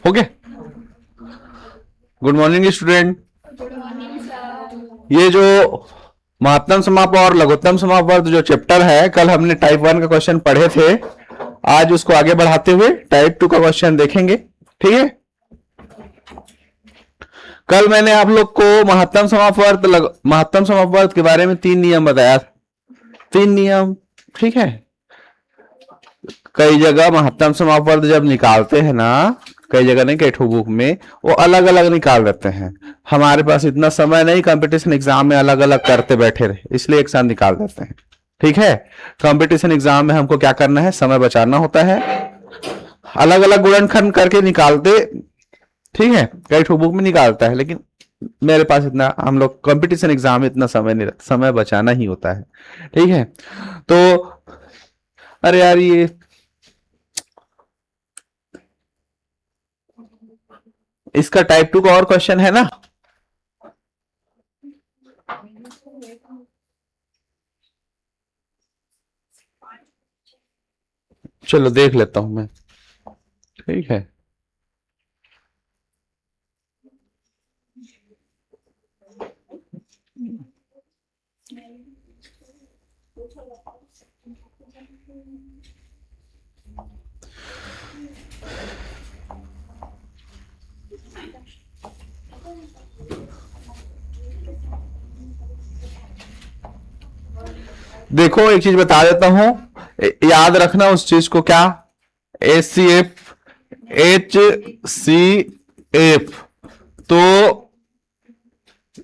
हो गया। Good morning student. ये जो महत्तम समाप और लघुत्तम समापवर्त जो चैप्टर है, कल हमने टाइप 1 का क्वेश्चन पढ़े थे, आज उसको आगे बढ़ाते हुए टाइप 2 का क्वेश्चन देखेंगे। ठीक है। कल मैंने आप लोग को महत्तम समापवर्त के बारे में 3 नियम बताया। 3 नियम। ठीक है। कई जगह महत्तम समापवर्त जब निकालते हैं ना, कई जगह नहीं, कई ठो बुक में वो अलग अलग निकाल देते हैं। हमारे पास इतना समय नहीं कंपटीशन एग्जाम में अलग अलग करते बैठे रहे, इसलिए एक साथ निकाल देते हैं। ठीक है। कंपटीशन एग्जाम में हमको क्या करना है, समय बचाना होता है, अलग अलग गुणनखंड करके निकालते। ठीक है। कई ठो बुक में निकालता है, लेकिन मेरे पास इतना, हम लोग कंपटीशन एग्जाम में इतना समय नहीं रहता, समय बचाना ही होता है। ठीक है। तो अरे यार, ये इसका टाइप 2 का और क्वेश्चन है ना। चलो देख लेता हूं मैं। ठीक है। देखो एक चीज बता देता हूं, याद रखना उस चीज को, क्या HCF HCF तो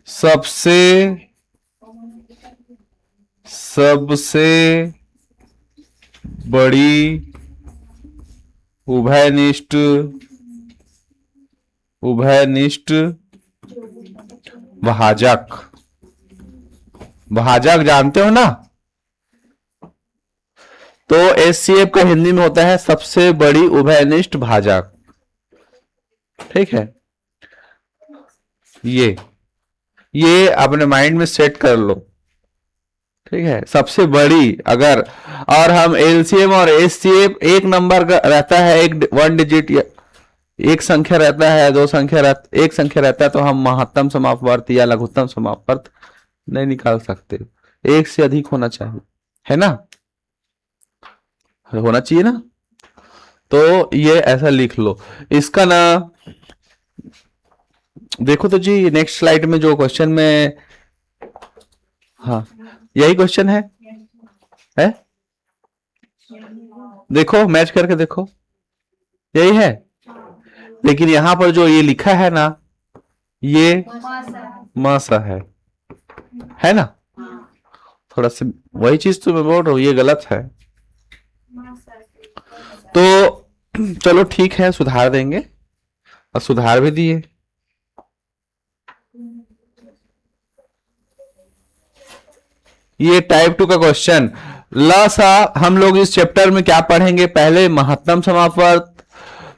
सबसे बड़ी उभयनिष्ठ भाजक। भाजक जानते हो ना। तो HCF का हिंदी में होता है सबसे बड़ी उभयनिष्ठ भाजक। ठीक है। ये अपने माइंड में सेट कर लो। ठीक है। सबसे बड़ी, अगर और हम LCM और HCF एक नंबर का रहता है, एक 1 डिजिट, एक संख्या रहता है, एक संख्या रहता है, तो हम महत्तम समापवर्त या लघुत्तम समापवर्त नहीं निकाल सकते। एक से अधिक होना चाहिए, है ना, होना चाहिए ना। तो ये ऐसा लिख लो इसका ना। देखो तो जी, नेक्स्ट स्लाइड में जो क्वेश्चन में, हाँ यही क्वेश्चन है। देखो मैच करके देखो, यही है। लेकिन यहां पर जो ये लिखा है ना, ये मासा है ना। थोड़ा सा वही चीज तो मैं बोल रहा हूं, ये गलत है। तो चलो ठीक है, सुधार देंगे, और सुधार भी दिए। ये टाइप 2 का क्वेश्चन। लसा हम लोग इस चैप्टर में क्या पढ़ेंगे, पहले महत्तम समापवर्त,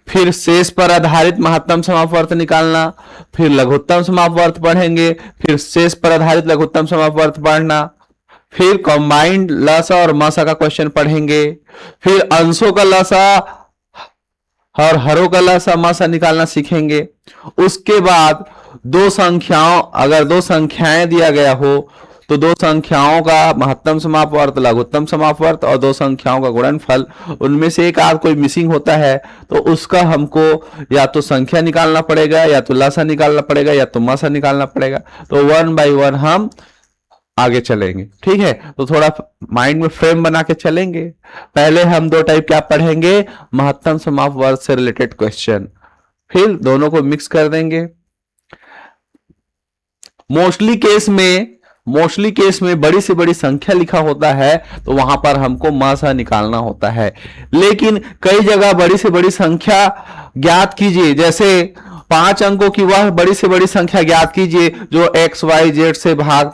फिर शेष पर आधारित महत्तम समापवर्त निकालना, फिर लघुत्तम समापवर्त पढ़ेंगे, फिर शेष पर आधारित लघुत्तम समापवर्त पढ़ना, फिर कंबाइंड लसा और मासा का क्वेश्चन पढ़ेंगे, फिर अंशों का लसा और हरों का लसा मासा निकालना सीखेंगे। उसके बाद अगर दो संख्याएं दिया गया हो तो दो संख्याओं का महत्तम समापवर्त, लघुत्तम समापवर्त, और दो संख्याओं का गुणनफल, उनमें से एक आध कोई मिसिंग होता है तो उसका हमको या तो संख्या निकालना पड़ेगा, या तो लसा निकालना पड़ेगा, या तो मासा निकालना पड़ेगा। तो 1 बाय 1 हम आगे चलेंगे। ठीक है। तो थोड़ा माइंड में फ्रेम बना के चलेंगे। पहले हम 2 टाइप क्या पढ़ेंगे, महत्तम समापवर्त से रिलेटेड क्वेश्चन, फिर दोनों को मिक्स कर देंगे। मोस्टली केस में बड़ी से बड़ी संख्या लिखा होता है तो वहां पर हमको मासा निकालना होता है। लेकिन कई जगह बड़ी से बड़ी संख्या ज्ञात कीजिए, जैसे 5 अंकों की वह बड़ी से बड़ी संख्या ज्ञात कीजिए जो XYZ से भाग,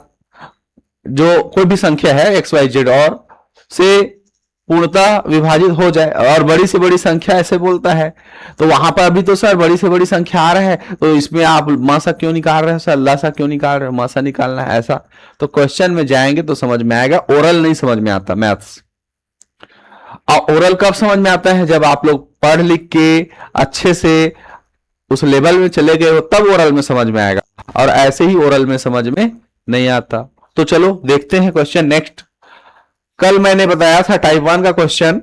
जो कोई भी संख्या है XYZ और से पूर्णतः विभाजित हो जाए, और बड़ी से बड़ी संख्या ऐसे बोलता है। तो वहां पर अभी तो सर बड़ी से बड़ी संख्या आ रहा है, तो इसमें आप मासा क्यों निकाल रहे हो सर, लासा क्यों निकाल रहे हो, मासा निकालना है ऐसा। तो क्वेश्चन में जाएंगे तो समझ में आएगा, ओरल नहीं समझ में आता मैथ्स। और ओरल कब समझ में आता है, जब आप लोग पढ़ लिख के अच्छे से उस लेवल में चले गए हो तब ओरल में समझ में आएगा, और ऐसे ही ओरल में समझ में नहीं आता। तो चलो देखते हैं क्वेश्चन नेक्स्ट। कल मैंने बताया था टाइप 1 का क्वेश्चन,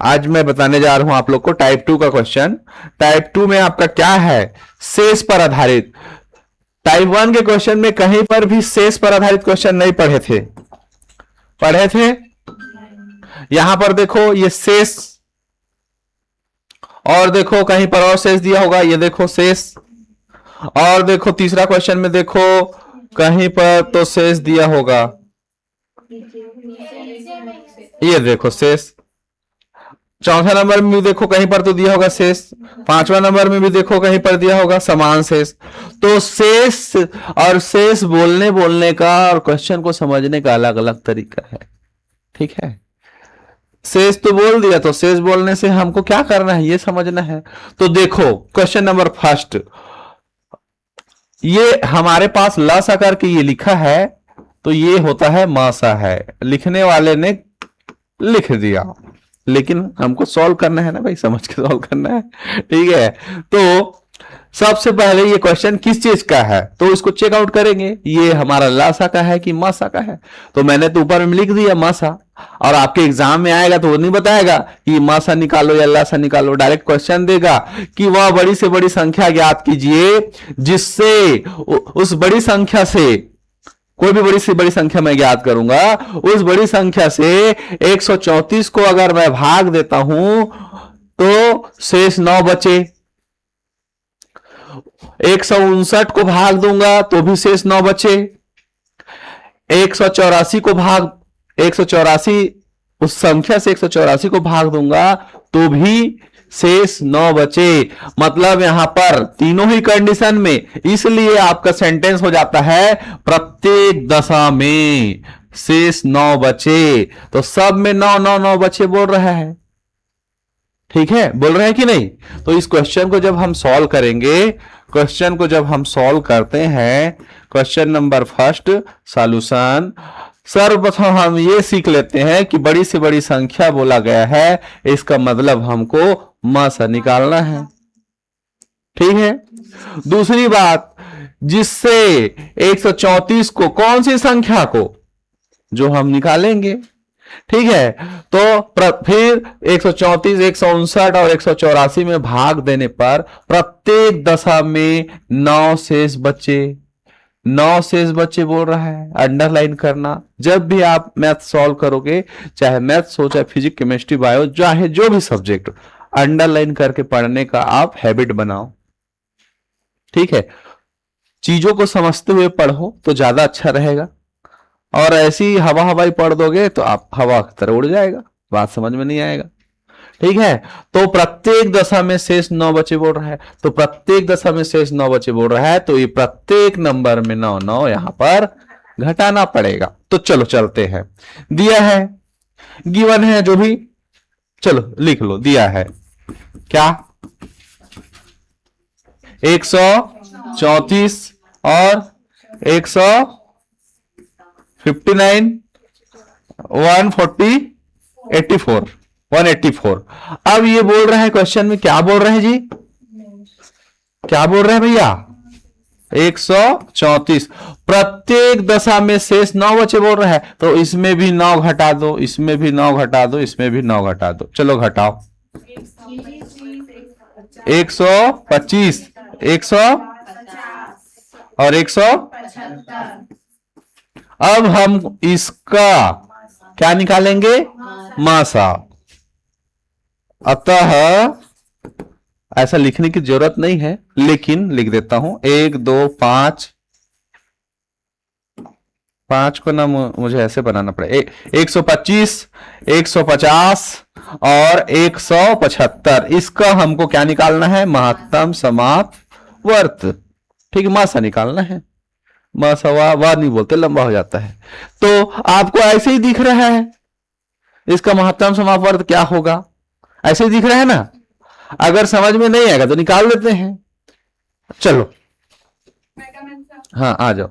आज मैं बताने जा रहा हूं आप लोग को टाइप 2 का क्वेश्चन। टाइप 2 में आपका क्या है, शेष पर आधारित। टाइप 1 के क्वेश्चन में कहीं पर भी शेष पर आधारित क्वेश्चन नहीं पढ़े थे, पढ़े थे? यहां पर देखो ये शेष, और देखो कहीं पर और शेष दिया होगा, ये देखो शेष, और देखो तीसरा क्वेश्चन में देखो कहीं पर तो शेष दिया होगा, ये देखो शेष। चौथा नंबर में भी देखो कहीं पर तो दिया होगा शेष, पांचवा नंबर में भी देखो कहीं पर दिया होगा समान शेष। तो शेष और शेष बोलने का और क्वेश्चन को समझने का अलग अलग तरीका है, ठीक है? शेष तो बोल दिया, तो शेष बोलने से हमको क्या करना है ये समझना है। तो देखो क्वेश्चन नंबर फर्स्ट, ये हमारे पास लसा करके ये लिखा है, तो ये होता है मासा है, लिखने वाले ने लिख दिया, लेकिन हमको सॉल्व करना है ना भाई, समझ के सॉल्व करना है, ठीक है? तो सबसे पहले ये क्वेश्चन किस चीज का है, तो इसको चेक आउट करेंगे, ये हमारा लासा का है कि मासा का है। तो मैंने तो ऊपर में लिख दिया मासा, और आपके एग्जाम में आएगा तो वो नहीं बताएगा कि मासा निकालो या लासा निकालो, डायरेक्ट क्वेश्चन देगा कि वह बड़ी से बड़ी संख्या ज्ञात कीजिए जिससे उस बड़ी संख्या से, कोई भी बड़ी से बड़ी संख्या मैं ज्ञात करूंगा, उस बड़ी संख्या से 134 को अगर मैं भाग देता हूं तो शेष 9 बचे, 159 को भाग दूंगा तो भी शेष 9 बचे, 184 को भाग 184 उस संख्या से 184 को भाग दूंगा तो भी शेष 9 बचे। मतलब यहां पर तीनों ही कंडीशन में, इसलिए आपका सेंटेंस हो जाता है प्रत्येक दशा में शेष 9 बचे। तो सब में 9 9 9 बचे बोल रहा है, ठीक है? बोल रहे हैं कि नहीं? तो इस क्वेश्चन को जब हम सॉल्व करेंगे, क्वेश्चन को जब हम सॉल्व करते हैं, क्वेश्चन नंबर फर्स्ट सॉल्यूशन, सर्वप्रथम हम ये सीख लेते हैं कि बड़ी से बड़ी संख्या बोला गया है, इसका मतलब हमको मासा निकालना है, ठीक है? दूसरी बात, जिससे 134 को, कौन सी संख्या को, जो हम निकालेंगे, ठीक है? तो फिर 134, 159 और 184 में भाग देने पर प्रत्येक दशा में 9 शेष बचे, 9 शेष बचे बोल रहा है। अंडरलाइन करना, जब भी आप मैथ सॉल्व करोगे, चाहे मैथ्स हो, चाहे फिजिक्स, केमिस्ट्री, बायो, चाहे जो भी सब्जेक्ट, अंडरलाइन करके पढ़ने का आप हैबिट बनाओ, ठीक है? चीजों को समझते हुए पढ़ो तो ज्यादा अच्छा रहेगा, और ऐसी हवा हवाई पढ़ दोगे तो आप हवा की तरह उड़ जाएगा, बात समझ में नहीं आएगा, ठीक है? तो प्रत्येक दशा में शेष 9 बचे बोल रहा है, तो प्रत्येक दशा में शेष 9 बचे बोल रहा है, तो ये प्रत्येक नंबर में 9 9 यहां पर घटाना पड़ेगा। तो चलो चलते हैं, दिया है, गिवन है जो भी, चलो लिख लो, दिया है क्या, 134 और 159, 140, 84, 184। अब ये बोल रहे हैं क्वेश्चन में, क्या बोल रहे हैं जी, क्या बोल रहे हैं भैया, 134 प्रत्येक दशा में शेष 9 बचे बोल रहा है, तो इसमें भी 9 घटा दो, इसमें भी 9 घटा दो, इसमें भी 9 घटा दो, चलो घटाओ। 125, 100 और 175। अब हम इसका क्या निकालेंगे, मासा। अतः ऐसा लिखने की जरूरत नहीं है, लेकिन लिख देता हूं, 1 2 5, 5 को ना मुझे ऐसे बनाना पड़े, 125, 150 और 175, इसका हमको क्या निकालना है, महत्तम समाप्त वर्त, ठीक है? मासा निकालना है, मासा वाह नहीं बोलते, लंबा हो जाता है। तो आपको ऐसे ही दिख रहा है, इसका महत्तम समाप्त वर्त क्या होगा, ऐसे ही दिख रहा है ना। अगर समझ में नहीं आएगा तो निकाल लेते हैं, चलो हाँ आ जाओ,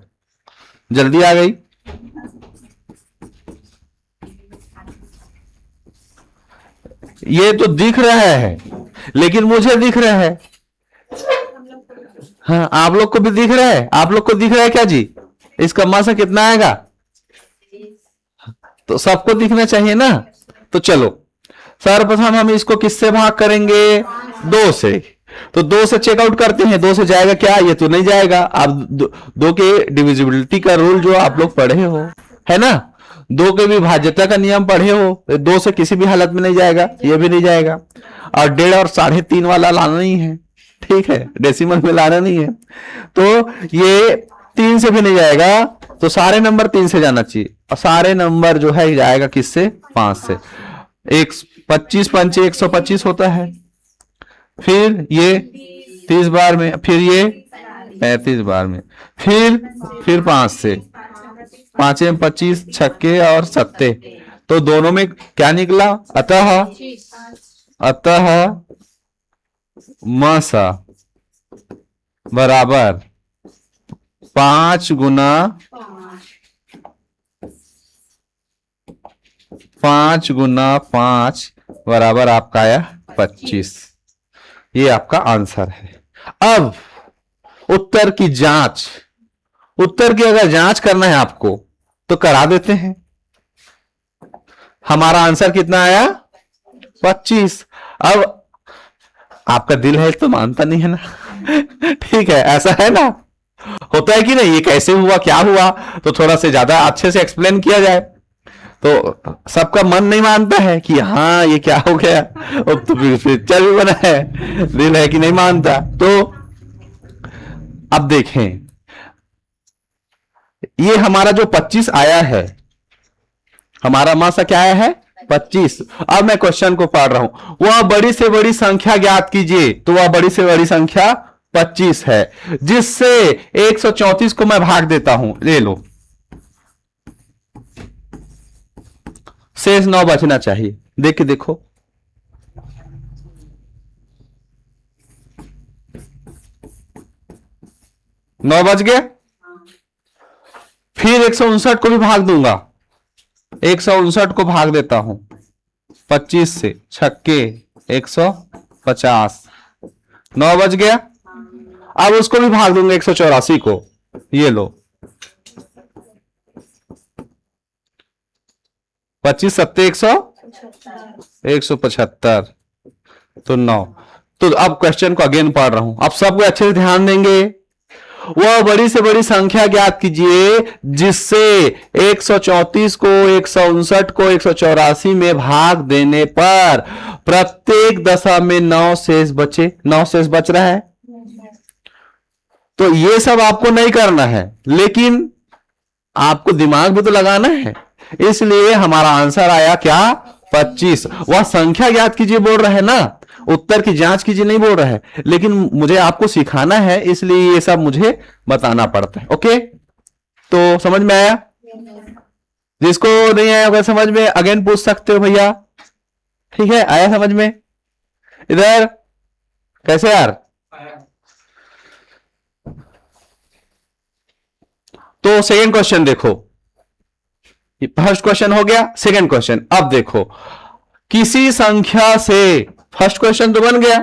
जल्दी आ गई। ये तो दिख रहा है, लेकिन मुझे दिख रहा है, हाँ, आप लोग को भी दिख रहा है, आप लोग को दिख रहा है क्या जी? इसका मासा कितना आएगा? तो सबको दिखना चाहिए ना। तो चलो सर्वप्रथम हम इसको किससे भाग करेंगे? 2 से। तो 2 से चेकआउट करते हैं, 2 से जाएगा क्या? ये तो नहीं जाएगा। आप दो के डिविजिबिलिटी का रूल जो आप लोग पढ़े हो, है ना, 2 के विभाज्यता का नियम पढ़े हो, 2 से किसी भी हालत में नहीं जाएगा, ये भी नहीं जाएगा। और 1.5 और 3.5 वाला लाना नहीं है, ठीक है, डेसिमल में लाना नहीं है। तो ये 3 से भी नहीं जाएगा, तो सारे नंबर 3 से जाना चाहिए, और सारे नंबर जो है जाएगा किससे? 5 से। 25 पंचे 125 होता है, फिर ये 30 बार में, फिर ये 35 बार में, फिर 5 से, 5 में 25 छक्के और सत्ते, तो दोनों में क्या निकला? अतः मासा बराबर 5 गुना 5 बराबर आपका आया 25। ये आपका आंसर है। अब उत्तर की जांच, उत्तर की अगर जांच करना है आपको तो करा देते हैं। हमारा आंसर कितना आया? 25। अब आपका दिल है तो मानता नहीं है ना ठीक है, ऐसा है ना, होता है कि नहीं? ये कैसे हुआ, क्या हुआ, तो थोड़ा से ज्यादा अच्छे से एक्सप्लेन किया जाए। तो सबका मन नहीं मानता है कि हाँ ये क्या हो गया, अब तो पिक्चर भी बना है, दिल है कि नहीं मानता। तो अब देखें, ये हमारा जो 25 आया है, हमारा मासा क्या आया है? 25। अब मैं क्वेश्चन को पढ़ रहा हूं, वह बड़ी से बड़ी संख्या ज्ञात कीजिए, तो वह बड़ी से बड़ी संख्या 25 है, जिससे 134 को मैं भाग देता हूं। ले लो, शेष 9 बचना चाहिए। देख के देखो, नौ बच गए। फिर 159 को भी भाग दूंगा, 159 को भाग देता हूं 25 से, छक्के 150, 9 बच गया। अब उसको भी भाग दूंगा 184 को, ये लो 25 सत्ते 175, तो 9। तो अब क्वेश्चन को अगेन पढ़ रहा हूं, अब सब अच्छे से ध्यान देंगे। वह बड़ी से बड़ी संख्या ज्ञात कीजिए जिससे 134 को 159 को 184 में भाग देने पर प्रत्येक दशा में 9 शेष बचे। 9 शेष बच रहा है। तो ये सब आपको नहीं करना है, लेकिन आपको दिमाग भी तो लगाना है, इसलिए हमारा आंसर आया क्या? 25। वह संख्या ज्ञात कीजिए बोल रहे हैं ना, उत्तर की जांच कीजिए नहीं बोल रहा है, लेकिन मुझे आपको सिखाना है, इसलिए ये सब मुझे बताना पड़ता है। ओके, तो समझ में आया? जिसको नहीं आया अगर समझ में, अगेन पूछ सकते हो भैया। ठीक है, आया समझ में? इधर कैसे यार? तो सेकेंड क्वेश्चन देखो, फर्स्ट क्वेश्चन हो गया, सेकेंड क्वेश्चन अब देखो, किसी संख्या से, फर्स्ट क्वेश्चन तो बन गया,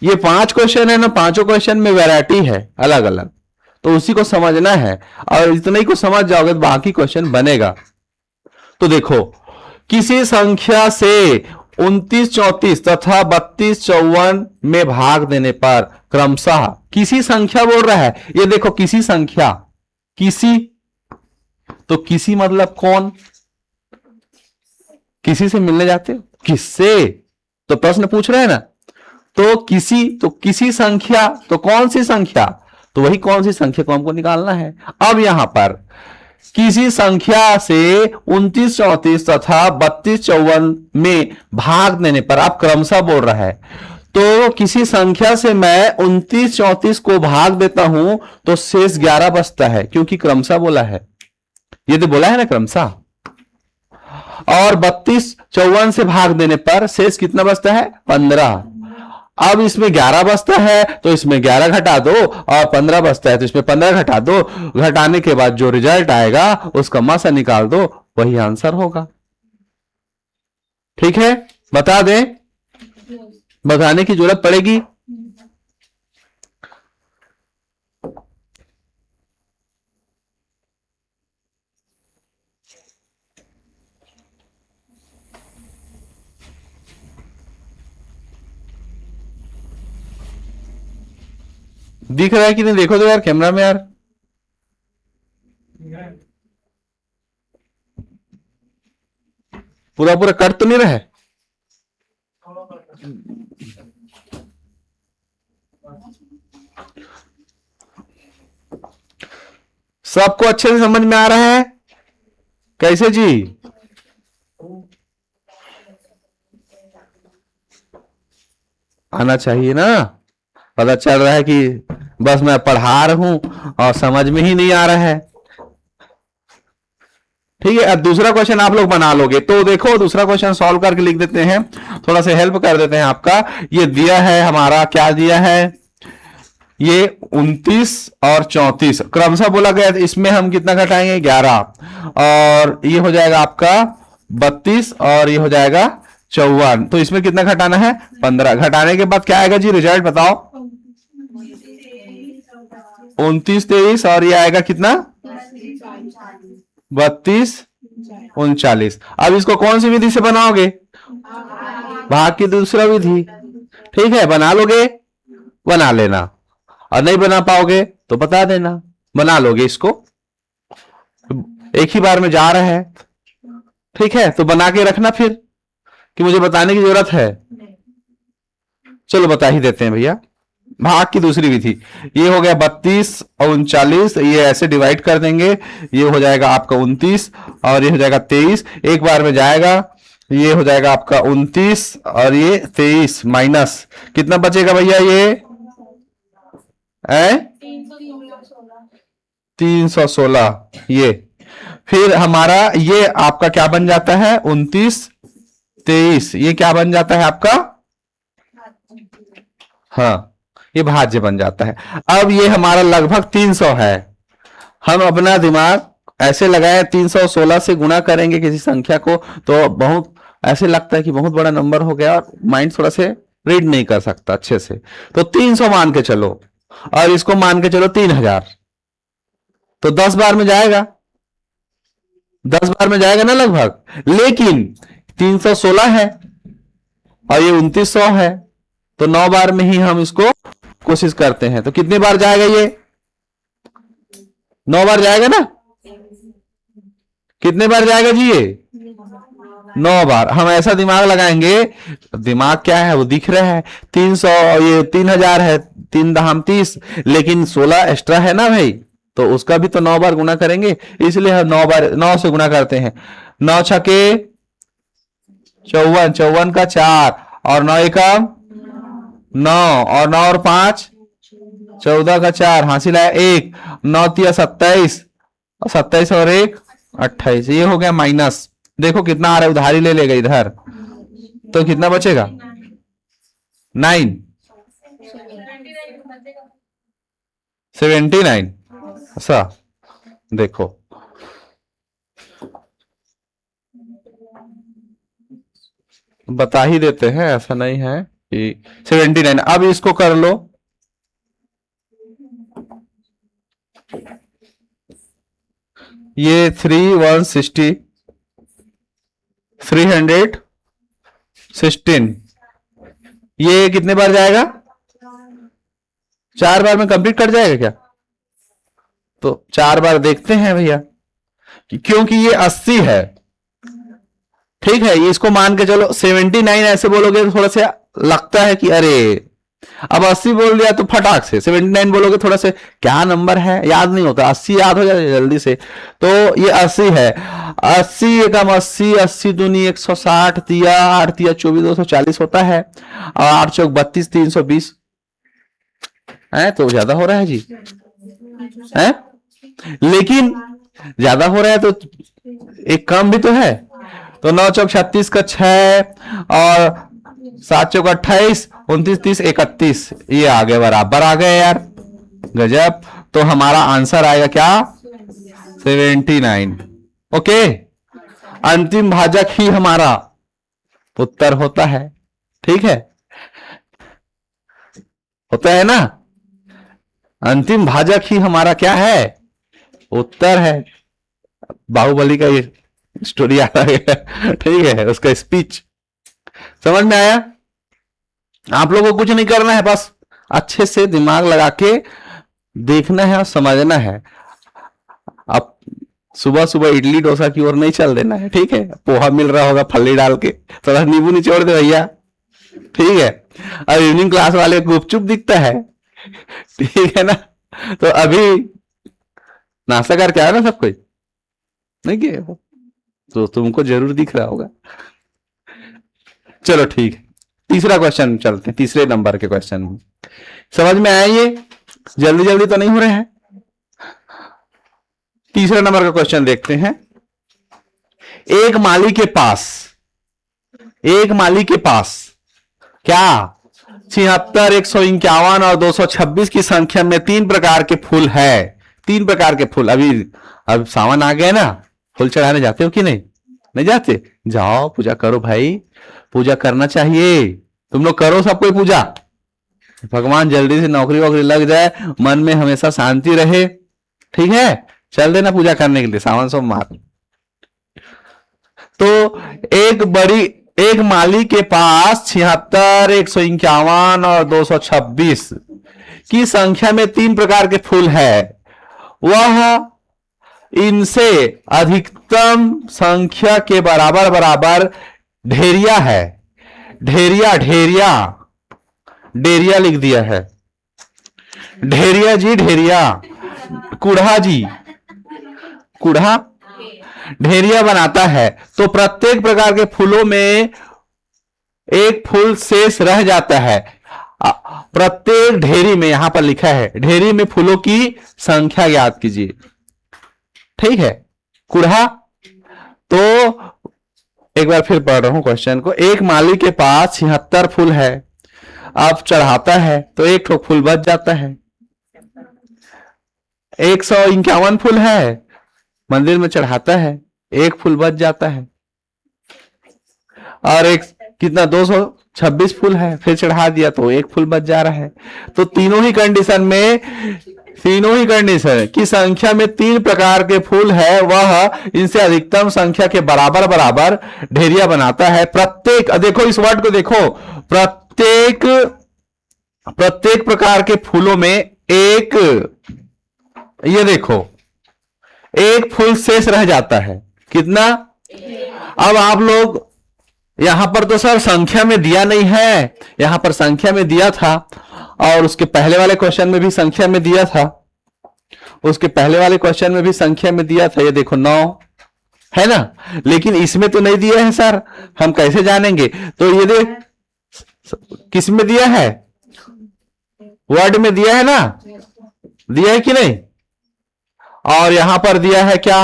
ये 5 क्वेश्चन है ना, 5 क्वेश्चन में वैरायटी है अलग अलग, तो उसी को समझना है, और इतना ही को समझ जाओगे तो बाकी क्वेश्चन बनेगा। तो देखो, किसी संख्या से 29 34 तथा 32 54 में भाग देने पर क्रमशः, किसी संख्या बोल रहा है, ये देखो किसी संख्या, किसी, तो किसी मतलब कौन? किसी से मिलने जाते हो, किससे? तो प्रश्न पूछ रहे हैं ना, तो किसी संख्या, तो कौन सी संख्या? तो वही कौन सी संख्या को हमको निकालना है। अब यहां पर किसी संख्या से 29 34 तथा 32 54 में भाग देने पर, आप क्रमशः बोल रहा है, तो किसी संख्या से मैं 29 34 को भाग देता हूं तो शेष 11 बचता है, क्योंकि क्रमशः बोला है, ये तो बोला है ना क्रमशः। और 32 54 से भाग देने पर शेष कितना बचता है? 15। अब इसमें 11 बचता है तो इसमें 11 घटा दो, और 15 बचता है तो इसमें 15 घटा दो, घटाने के बाद जो रिजल्ट आएगा उसका मासा निकाल दो, वही आंसर होगा। ठीक है, बता दें, बताने की जरूरत पड़ेगी? दिख रहा है कि नहीं, देखो तो यार कैमरा में यार। पूरा पूरा कट तो नहीं रहा है? सबको अच्छे से समझ में आ रहा है? कैसे जी? आना चाहिए ना। पता चल रहा है कि बस मैं पढ़ा रहा हूं और समझ में ही नहीं आ रहा है। ठीक है, अब दूसरा क्वेश्चन आप लोग बना लोगे तो देखो, दूसरा क्वेश्चन सॉल्व करके लिख देते हैं, थोड़ा सा हेल्प कर देते हैं आपका। ये दिया है हमारा, क्या दिया है, ये 29 और 34 क्रमशः बोला गया, इसमें हम कितना घटाएंगे, 11, और ये हो जाएगा आपका 32 और ये हो जाएगा 54। तो इसमें कितना घटाना है, 15। घटाने के बाद क्या आएगा जी, रिजल्ट बताओ। 29 23 और ये आएगा कितना, 32 39। अब इसको कौन सी विधि से बनाओगे, भाग की दूसरा विधि। ठीक है, बना लोगे, बना लेना, और नहीं बना पाओगे तो बता देना। बना लोगे इसको, एक ही बार में जा रहा है। ठीक है, तो बना के रखना फिर, कि मुझे बताने की जरूरत है। चलो बता ही देते हैं भैया। भाग की दूसरी विधि, ये हो गया 32 और 39, ये ऐसे डिवाइड कर देंगे, ये हो जाएगा आपका 29 और ये हो जाएगा 23, एक बार में जाएगा, ये हो जाएगा आपका 29 और ये 23, माइनस कितना बचेगा भैया, ये 316। ये फिर हमारा ये आपका क्या बन जाता है, 29 23, ये क्या बन जाता है आपका, हाँ ये भाज्य बन जाता है। अब ये हमारा लगभग 300 है। हम अपना दिमाग ऐसे लगाए, 316 से गुणा करेंगे किसी संख्या को तो बहुत ऐसे लगता है कि बहुत बड़ा नंबर हो गया, और माइंड थोड़ा से रीड नहीं कर सकता अच्छे से। तो 300 मान के चलो, और इसको मान के चलो 3000, तो 10 बार में जाएगा, 10 बार में जाएगा ना लगभग। लेकिन 316 है और ये 2900 है, तो 9 बार में ही हम इसको कोशिश करते हैं। तो कितने बार जाएगा, ये 9 बार जाएगा ना। कितने बार जाएगा जी, ये 9 बार। हम ऐसा दिमाग लगाएंगे, दिमाग क्या है वो दिख रहा है, 300 और ये 3000 है, 3 दाम 30, लेकिन 16 एक्स्ट्रा है ना भाई, तो उसका भी तो 9 बार गुना करेंगे, इसलिए हम 9 बार 9 से गुना करते हैं। 9 छके 54, 54 का 4 और 9 का 9 और 9 और 5 14 का 4, हासिल आया 1, 9 तिया 27 और 27 और 1 28, ये हो गया माइनस। देखो कितना आ रहा है, उधारी ले लेगा इधर, तो कितना बचेगा, 9 79। ऐसा देखो, बता ही देते हैं, ऐसा नहीं है कि 79। अब इसको कर लो, ये 316 316, ये कितने बार जाएगा, 4 बार में कंप्लीट कर जाएगा क्या, तो 4 बार देखते हैं भैया, क्योंकि ये 80 है। ठीक है, ये इसको मान के चलो 79, ऐसे बोलोगे तो थोड़ा सा लगता है कि अरे, अब 80 बोल दिया तो फटाक से 79 बोलोगे, थोड़ा से क्या नंबर है याद नहीं होता, 80 याद हो जाए जल्दी से। तो ये 80 है, 80 एकम 80, 80 दूनी 160, तिया 8 तिया 24 240 होता है, और 8 चौक 32 320 है, तो ज्यादा हो रहा है जी है, लेकिन ज्यादा हो रहा है तो एक कम भी तो है। तो 9 चौक 36 का 6 और 7 चौक 28, 29 30 31, ये आगे बराबर आ गए यार, गजब। तो हमारा आंसर आएगा क्या, 79। ओके, अंतिम भाजक ही हमारा उत्तर होता है। ठीक है, होता है ना, अंतिम भाजक ही हमारा क्या है, उत्तर है। बाहुबली का ये स्टोरी आ रहा है, ठीक है, उसका स्पीच समझ में आया। आप लोगों को कुछ नहीं करना है, बस अच्छे से दिमाग लगा के देखना है और समझना है। अब सुबह सुबह इडली डोसा की ओर नहीं चल देना है, ठीक है। पोहा मिल रहा होगा फली डाल के, थोड़ा नींबू निचोड़ दे भैया, ठीक है। और इवनिंग क्लास वाले गुपचुप दिखता है, ठीक है ना। तो अभी नाश्ता करके आया ना सब कोई, नहीं किया तो तुमको जरूर दिख रहा होगा। चलो ठीक है, तीसरा क्वेश्चन चलते हैं, तीसरे नंबर के क्वेश्चन में। समझ में आया ये? जल्दी जल्दी तो नहीं हो रहे हैं। तीसरा नंबर का क्वेश्चन देखते हैं। एक माली के पास, एक माली के पास क्या 76, 151 और 226 की संख्या में 3 प्रकार के फूल है। 3 प्रकार के फूल। अभी अब सावन आ गए ना, फूल चढ़ाने जाते हो कि नहीं? नहीं जाते? जाओ पूजा करो भाई, पूजा करना चाहिए। तुम लोग करो सब कोई पूजा, भगवान जल्दी से नौकरी वोकरी लग जाए, मन में हमेशा शांति रहे, ठीक है। चल देना पूजा करने के लिए सावन सोमवार। तो एक माली के पास 76, 151 और 226 की संख्या में 3 प्रकार के फूल है। वह इनसे अधिकतम संख्या के बराबर बराबर ढेरिया है। ढेरिया, ढेरिया, डेरिया लिख दिया है। ढेरिया जी, ढेरिया। कुढ़ा जी, कुढ़ा ढेरिया बनाता है। तो प्रत्येक प्रकार के फूलों में एक फूल शेष रह जाता है। प्रत्येक ढेरी में, यहां पर लिखा है, ढेरी में फूलों की संख्या ज्ञात कीजिए, ठीक है। कुढ़ा। तो एक बार फिर पढ़ रहा हूं क्वेश्चन को। एक माली के पास 76 फूल है, अब चढ़ाता है तो एक ठोक फूल बच जाता है। 151 फूल है, मंदिर में चढ़ाता है, एक फूल बच जाता है। और एक कितना 226 फूल है, फिर चढ़ा दिया तो एक फूल बच जा रहा है। तो तीनों ही कंडीशन की संख्या में 3 प्रकार के फूल है, वह इनसे अधिकतम संख्या के बराबर बराबर ढेरिया बनाता है। प्रत्येक, देखो इस वर्ड को देखो, प्रत्येक प्रकार के फूलों में एक, ये देखो, एक फूल शेष रह जाता है। कितना? अब आप लोग यहां पर तो सर संख्या में दिया नहीं है, यहां पर संख्या में दिया था, और उसके पहले वाले क्वेश्चन में भी संख्या में दिया था, उसके पहले वाले क्वेश्चन में भी संख्या में दिया था। ये देखो 9 है ना, लेकिन इसमें तो नहीं दिया है सर, हम कैसे जानेंगे? तो ये देख, किस में दिया है? वर्ड में दिया है ना, दिया है कि नहीं? और यहां पर दिया है क्या?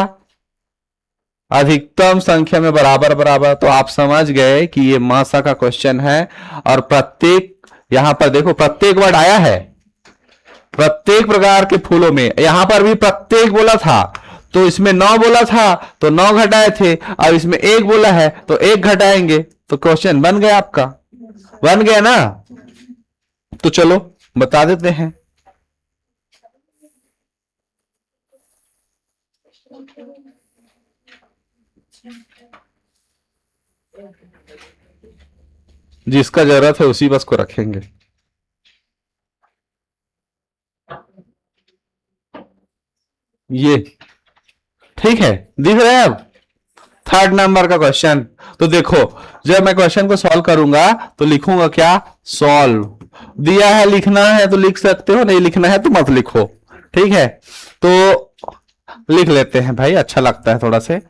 अधिकतम संख्या में बराबर बराबर। तो आप समझ गए कि ये मासा का क्वेश्चन है। और प्रत्येक, यहां पर देखो प्रत्येक वर्ड आया है, प्रत्येक प्रकार के फूलों में। यहां पर भी प्रत्येक बोला था, तो इसमें 9 बोला था तो 9 घटाए थे, और इसमें 1 बोला है तो 1 घटाएंगे, तो क्वेश्चन बन गया आपका, बन गया ना। तो चलो बता देते हैं। जिसका जरूरत है उसी बस को रखेंगे। ये ठीक है, दिख रहा है अब? थर्ड नंबर का क्वेश्चन। तो देखो, जब मैं क्वेश्चन को सॉल्व करूंगा तो लिखूंगा क्या? सॉल्व। दिया है, लिखना है तो लिख सकते हो, नहीं लिखना है तो मत लिखो, ठीक है। तो लिख लेते हैं भाई, अच्छा लगता है थोड़ा से।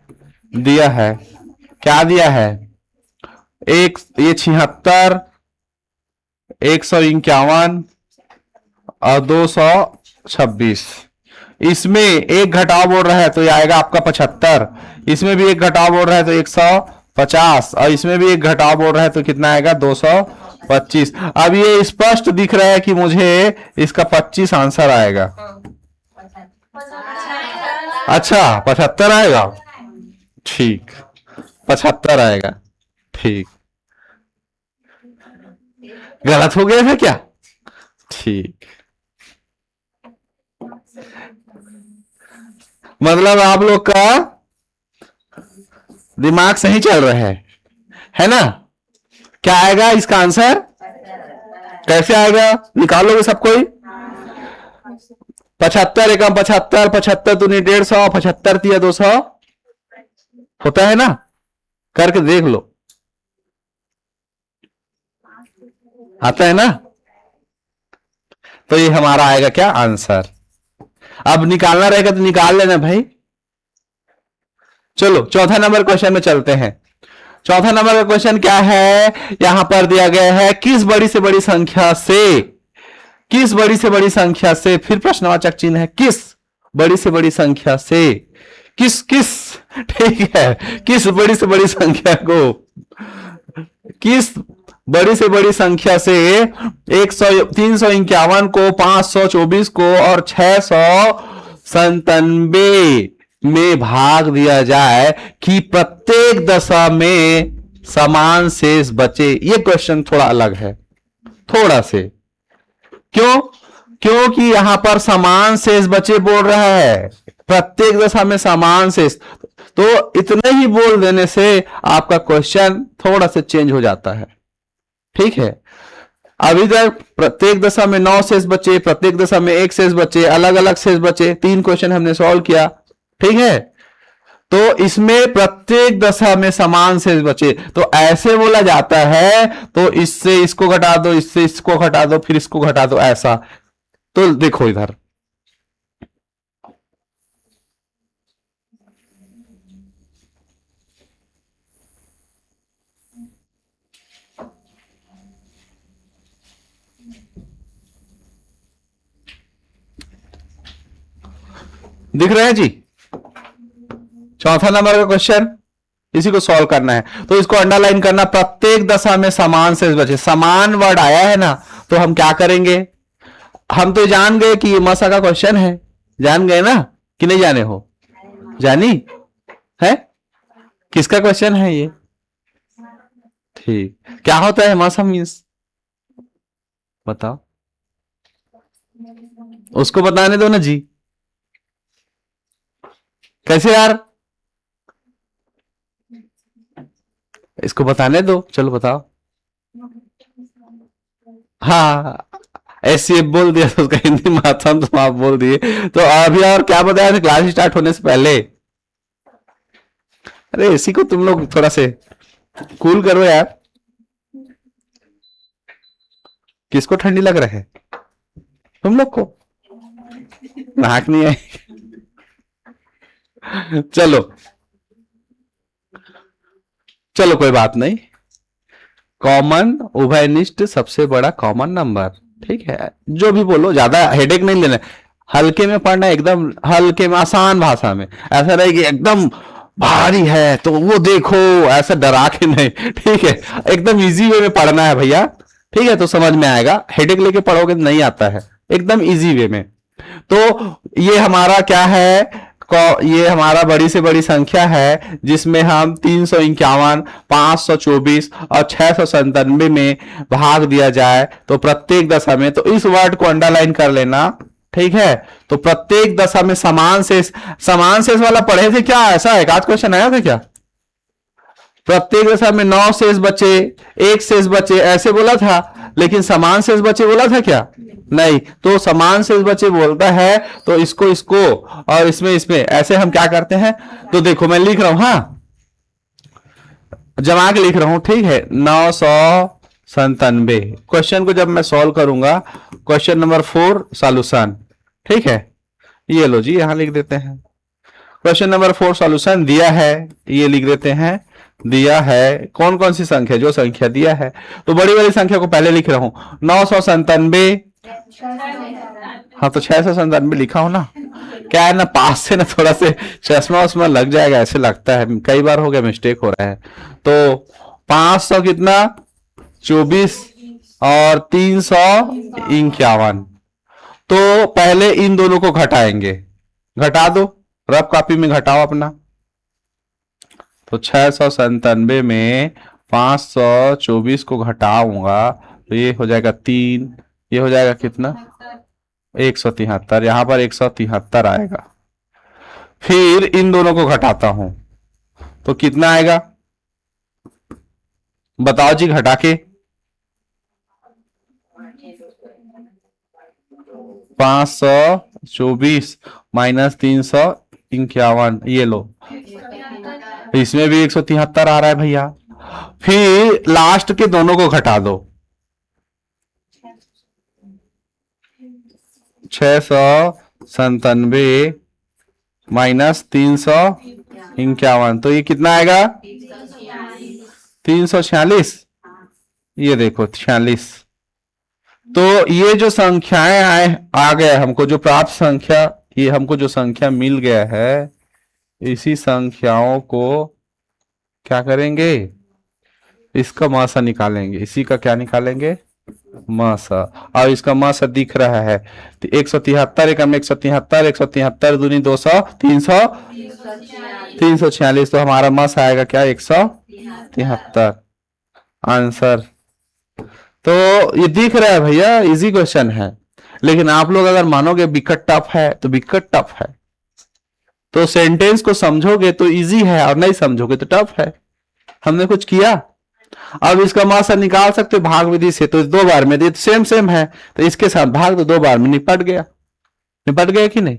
दिया है, क्या दिया है? एक, ये 76, 151 और 226। इसमें एक घटाव बोल रहा है तो ये आएगा आपका 75। इसमें भी एक घटाव बोल रहा है तो 150, और इसमें भी एक घटाव बोल रहा है तो कितना आएगा? 225। अब ये स्पष्ट दिख रहा है कि मुझे इसका 25 आंसर आएगा। अच्छा 75 आएगा, ठीक, 75 आएगा, ठीक। गलत हो गया है क्या? ठीक, मतलब आप लोग का दिमाग सही चल रहा है ना? क्या आएगा इसका आंसर? कैसे आएगा, निकालोगे सब कोई? 75 एकम 75, 75 दूनी 150, 75 तिया 200 होता है ना, करके देख लो, आता है ना। तो ये हमारा आएगा क्या आंसर। अब निकालना रहेगा तो निकाल लेना भाई। चलो चौथा नंबर क्वेश्चन में चलते हैं। चौथा नंबर का क्वेश्चन क्या है, यहां पर दिया गया है किस बड़ी से बड़ी संख्या से, किस बड़ी से बड़ी संख्या से, फिर प्रश्नवाचक चिन्ह है, किस बड़ी से बड़ी संख्या से, किस किस, ठीक है, किस बड़ी से बड़ी संख्या को, किस बड़ी से बड़ी संख्या से 351 को, 524 को और 697 में भाग दिया जाए कि प्रत्येक दशा में समान शेष बचे। ये क्वेश्चन थोड़ा अलग है, थोड़ा से, क्यों? क्योंकि यहां पर समान शेष बचे बोल रहा है, प्रत्येक दशा में समान शेष, तो इतने ही बोल देने से आपका क्वेश्चन थोड़ा सा चेंज हो जाता है, ठीक है। अभी तक प्रत्येक दशा में 9 शेष बचे, प्रत्येक दशा में 1 शेष बचे, अलग अलग शेष बचे, 3 क्वेश्चन हमने सॉल्व किया, ठीक है। तो इसमें प्रत्येक दशा में समान शेष बचे, तो ऐसे बोला जाता है, तो इससे इसको घटा दो, इससे इसको घटा दो, फिर इसको घटा दो, ऐसा। तो देखो इधर दिख रहे हैं जी, चौथा नंबर का क्वेश्चन, इसी को सॉल्व करना है। तो इसको अंडरलाइन करना, प्रत्येक दशा में समान शेष बचे, समान वर्ड आया है ना, तो हम क्या करेंगे, हम तो जान गए कि ये मसा का क्वेश्चन है, जान गए ना कि नहीं जाने हो, जानी है किसका क्वेश्चन है ये, ठीक। क्या होता है मसा मीन्स, बताओ, उसको बताने दो ना जी, कैसे यार, इसको बताने दो, चलो बताओ। हाँ, ऐसे बोल दिया तो उसका हिंदी माध्यम तो आप बोल दिए, तो अभी और क्या बताया था क्लास स्टार्ट होने से पहले। अरे इसी को तुम लोग थोड़ा से कूल करो यार, किसको ठंडी लग रहा है, तुम लोग को नाक नहीं है। चलो चलो कोई बात नहीं, कॉमन उभयनिष्ठ सबसे बड़ा कॉमन नंबर, ठीक है, जो भी बोलो, ज्यादा हेडेक नहीं लेना, हल्के में पढ़ना, एकदम हल्के में, आसान भाषा में, ऐसा रहे कि एकदम भारी है तो वो देखो, ऐसा डरा के नहीं, ठीक है, एकदम इजी वे में पढ़ना है भैया, ठीक है, तो समझ में आएगा, हेडेक लेके पढ़ोगे तो नहीं आता है, एकदम इजी वे में। तो ये हमारा क्या है, ये हमारा बड़ी से बड़ी संख्या है जिसमें हम 351, 524 और 697 में भाग दिया जाए तो प्रत्येक दशा में, तो इस वर्ड को अंडरलाइन कर लेना, ठीक है। तो प्रत्येक दशा में समान शेष, समान शेष वाला पढ़े थे क्या, ऐसा एक आध क्वेश्चन आया था क्या, प्रत्येक दशा में 9 शेष बचे, 1 शेष बचे, ऐसे बोला था, लेकिन समान शेष बचे बोला था क्या, नहीं। तो समान शेष बचे बोलता है, तो इसको इसको और इसमें इसमें ऐसे हम क्या करते हैं, तो देखो मैं लिख रहा हूं, हाँ जमा के लिख रहा हूं, ठीक है, 997 क्वेश्चन को जब मैं सॉल्व करूंगा, क्वेश्चन नंबर 4 सॉल्यूशन, ठीक है, ये लो जी यहां लिख देते हैं, क्वेश्चन नंबर 4 सॉल्यूशन दिया है, ये लिख देते हैं, दिया है कौन कौन सी संख्या, जो संख्या दिया है, तो बड़ी वाली संख्या को पहले लिख रहा हूं, 997, हाँ तो 697 लिखा हूं ना, क्या है ना, पास से ना थोड़ा से चश्मा उस्मा लग जाएगा, ऐसे लगता है, कई बार हो गया, मिस्टेक हो रहा है। तो 500 कितना 24 और 351, तो पहले इन दोनों को घटाएंगे, घटा दो, रफ कॉपी में घटाओ अपना, तो 697 में 524 को घटाऊंगा तो ये हो जाएगा 3, ये हो जाएगा कितना 173, यहां पर 173 आएगा, फिर इन दोनों को घटाता हूं तो कितना आएगा, बताओ जी घटा के, 524 माइनस 351, ये लो, इसमें भी 173 आ रहा है भैया। फिर लास्ट के दोनों को घटा दो, 697 माइनस 351, तो ये कितना आएगा? 346। ये देखो 46। तो ये जो संख्याएं आ गए हमको, जो प्राप्त संख्या, ये हमको जो संख्या मिल गया है, इसी संख्याओं को क्या करेंगे? इसका मासा निकालेंगे। इसी का क्या निकालेंगे? मासा। और इसका मासा दिख रहा है 173, एकम 173, 173 दूनी 200, 346। तो हमारा मास आएगा क्या? 173 आंसर। तो ये दिख रहा है भैया, इजी क्वेश्चन है। लेकिन आप लोग अगर मानोगे बिकट टफ है, तो बिकट टफ है। तो सेंटेंस को समझोगे तो इजी है, और नहीं समझोगे तो टफ है। हमने कुछ किया। अब इसका मासा निकाल सकते भाग विधि से, तो 2 बार में, सेम सेम है, तो इसके साथ भाग तो 2 बार में निपट गया। निपट गया कि नहीं?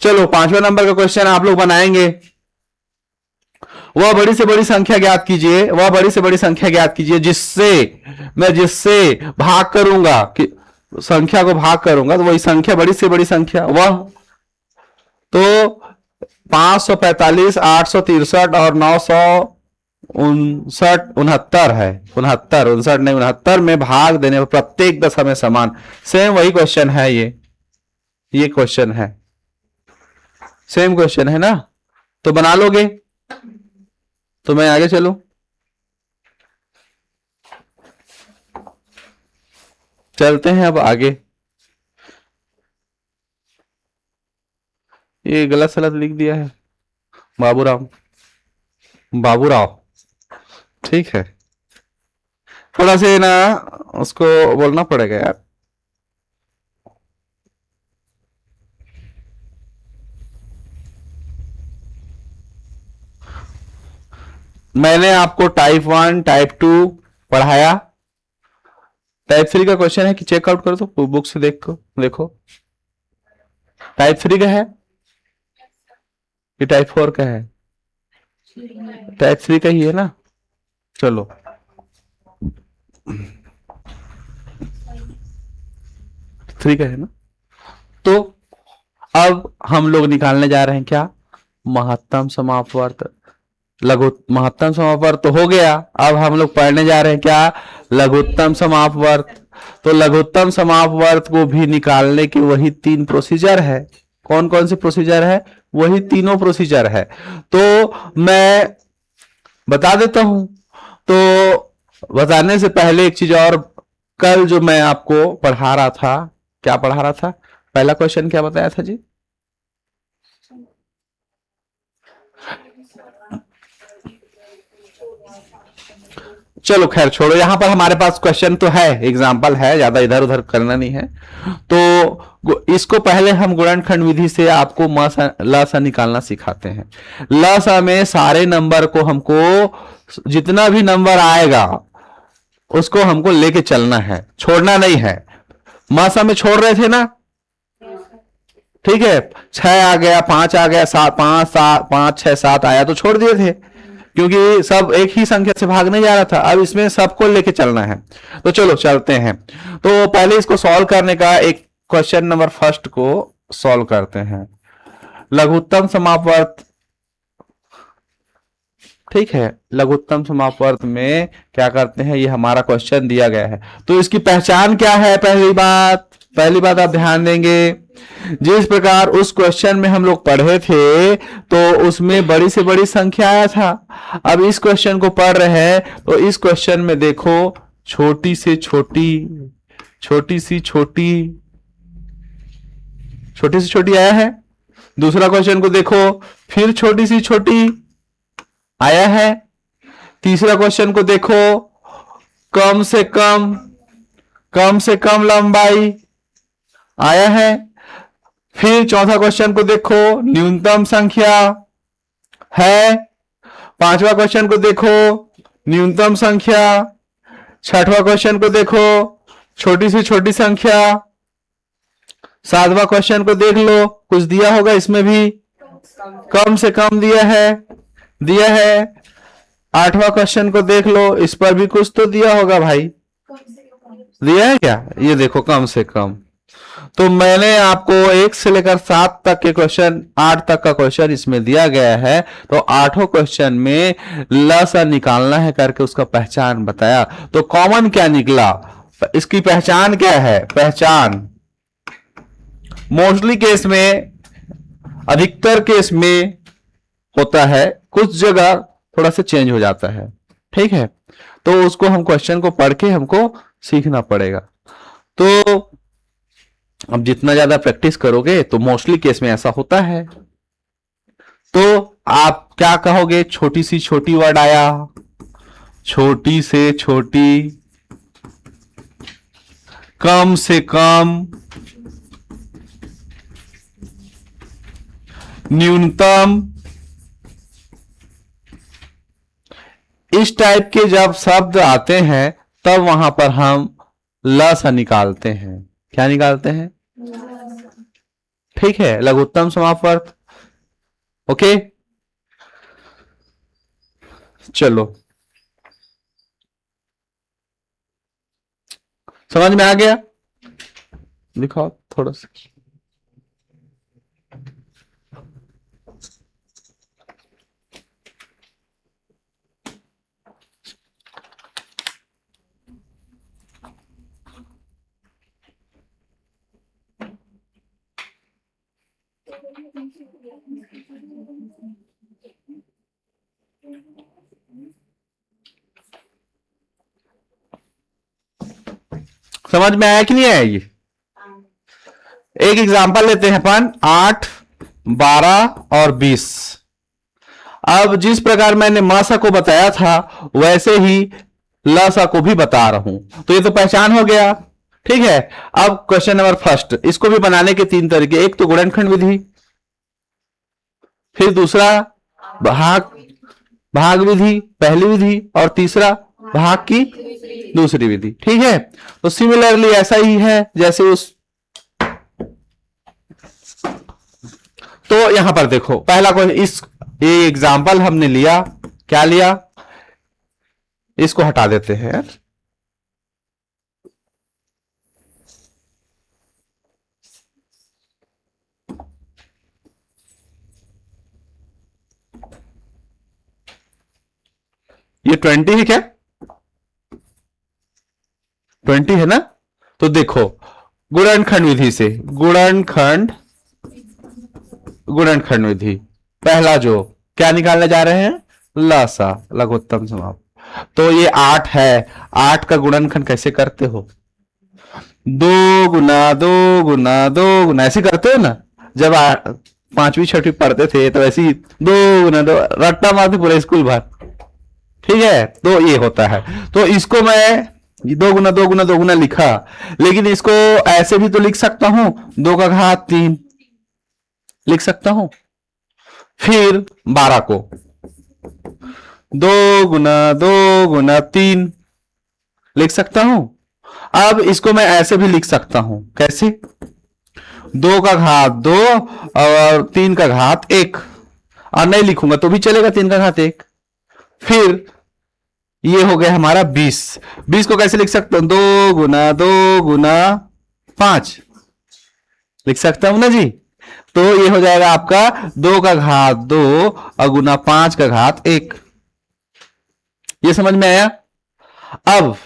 चलो 5वें नंबर का क्वेश्चन आप लोग बनाएंगे। वह बड़ी से बड़ी संख्या ज्ञात कीजिए, वह बड़ी से बड़ी संख्या ज्ञात कीजिए जिससे भाग करूंगा, कि संख्या को भाग करूंगा, तो वही संख्या बड़ी से बड़ी संख्या वह, तो 545, 863 और 959 है। 69 नहीं 69 में भाग देने पर प्रत्येक दशा में समान। सेम वही क्वेश्चन है, ये क्वेश्चन है, सेम क्वेश्चन है ना? तो बना लोगे? तो मैं आगे चलूं? चलते हैं अब आगे। ये गलत सलत लिख दिया है, बाबूराव। ठीक है, थोड़ा से ना उसको बोलना पड़ेगा यार। मैंने आपको टाइप 1 टाइप 2 पढ़ाया। टाइप 3 का क्वेश्चन है कि चेकआउट कर दो, बुक से देखो। टाइप 3 का है कि टाइप 4 का है? टाइप 3 का ही है ना? चलो, थ्री का है ना? तो अब हम लोग निकालने जा रहे हैं क्या? महत्तम समापवर्त। महत्तम समापवर्त तो हो गया। अब हम लोग पढ़ने जा रहे हैं क्या? लघुत्तम समापवर्त। तो लघुत्तम समापवर्त को भी निकालने के वही 3 प्रोसीजर है। कौन कौन से प्रोसीजर है? वही तीनों प्रोसीजर है। तो मैं बता देता हूं। तो बताने से पहले एक चीज और, कल जो मैं आपको पढ़ा रहा था, क्या पढ़ा रहा था? पहला क्वेश्चन क्या बताया था जी? चलो खैर छोड़ो, यहां पर हमारे पास क्वेश्चन तो है, एग्जाम्पल है, ज्यादा इधर उधर करना नहीं है। तो इसको पहले हम गुणनखंड विधि से आपको ल सा निकालना सिखाते हैं। ल सा में सारे नंबर को हमको, जितना भी नंबर आएगा उसको हमको लेके चलना है, छोड़ना नहीं है। मासा में छोड़ रहे थे ना? ठीक है, 6 आ गया, 5 आ गया, 5 6 7 आया तो छोड़ दिए थे, क्योंकि सब एक ही संख्या से भागने जा रहा था। अब इसमें सबको लेके चलना है। तो चलो चलते हैं। तो पहले इसको सॉल्व करने का एक क्वेश्चन नंबर फर्स्ट को सॉल्व करते हैं। लघुत्तम समापवर्त, ठीक है, लघुत्तम समापवर्त में क्या करते हैं? ये हमारा क्वेश्चन दिया गया है, तो इसकी पहचान क्या है? पहली बात आप ध्यान देंगे, जिस प्रकार उस क्वेश्चन में हम लोग पढ़े थे तो उसमें बड़ी से बड़ी संख्या आया था। अब इस क्वेश्चन को पढ़ रहे हैं तो इस क्वेश्चन में देखो छोटी से छोटी आया है। दूसरा क्वेश्चन को देखो, फिर छोटी सी छोटी आया है। तीसरा क्वेश्चन को देखो, कम से कम लंबाई आया है। फिर चौथा क्वेश्चन को देखो, न्यूनतम संख्या है। पांचवा क्वेश्चन को देखो, न्यूनतम संख्या छठवां क्वेश्चन को देखो, छोटी से छोटी संख्या। सातवां क्वेश्चन को देख लो, कुछ दिया होगा इसमें भी, कम से कम दिया है। आठवां क्वेश्चन को देख लो, इस पर भी कुछ तो दिया होगा भाई, दिया है क्या? ये देखो कम से कम। तो मैंने आपको 1 से लेकर 7 तक के क्वेश्चन, 8 तक का क्वेश्चन इसमें दिया गया है। तो आठों क्वेश्चन में लसा निकालना है करके उसका पहचान बताया। तो कॉमन क्या निकला, इसकी पहचान क्या है? पहचान मोस्टली केस में, अधिकतर केस में होता है, कुछ जगह थोड़ा सा चेंज हो जाता है, ठीक है। तो उसको हम क्वेश्चन को पढ़ के हमको सीखना पड़ेगा। तो अब जितना ज्यादा प्रैक्टिस करोगे तो मोस्टली केस में ऐसा होता है। तो आप क्या कहोगे? छोटी सी छोटी वर्ड आया, छोटी से छोटी, कम से कम, न्यूनतम, इस टाइप के जब शब्द आते हैं तब वहां पर हम ल सा निकालते हैं। क्या निकालते हैं? ठीक है, लघुत्तम समापवर्त। ओके, चलो समझ में आ गया? दिखाओ थोड़ा सा। समझ में आया कि नहीं आया? ये एक एग्जांपल लेते हैं अपन, 8, 12 और 20। अब जिस प्रकार मैंने मासा को बताया था वैसे ही लसा को भी बता रहा हूं। तो ये तो पहचान हो गया, ठीक है। अब क्वेश्चन नंबर फर्स्ट, इसको भी बनाने के 3 तरीके, एक तो गुणनखंड विधि, फिर दूसरा भाग विधि, पहली विधि, और तीसरा भाग की दूसरी विधि, ठीक है। तो सिमिलरली ऐसा ही है जैसे उस, तो यहां पर देखो पहला क्वेश्चन, इस ये एग्जाम्पल हमने लिया, क्या लिया? इसको हटा देते हैं यार, ये 20 है क्या? 20 है ना? तो देखो गुणनखंड विधि से, गुणनखंड विधि, पहला जो क्या निकालने जा रहे हैं? लसा, लघुत्तम समाप्त। तो ये 8 है, 8 का गुणनखंड कैसे करते हो? 2 गुना 2 गुना 2 गुना, ऐसे करते हो ना? जब 5वीं 6वीं पढ़ते थे तो ऐसे ही 2 गुना 2 रट्टा मारते पूरे स्कूल भर, ठीक है। तो ये होता है। तो इसको मैं 2 गुना 2 गुना 2 गुना लिखा, लेकिन इसको ऐसे भी तो लिख सकता हूं, 2 का घात 3 लिख सकता हूं। फिर 12 को 2 गुना 3 लिख सकता हूं। अब इसको मैं ऐसे भी लिख सकता हूं, कैसे? 2 का घात 2 और 3 का घात 1, और नहीं लिखूंगा तो भी चलेगा, 3 का घात 1। फिर ये हो गया हमारा 20। 20 को कैसे लिख सकता हूं? 2 गुना 5 लिख सकता हूं ना जी। तो ये हो जाएगा आपका 2 का घात 2 और गुना 5 का घात 1। ये समझ में आया? अब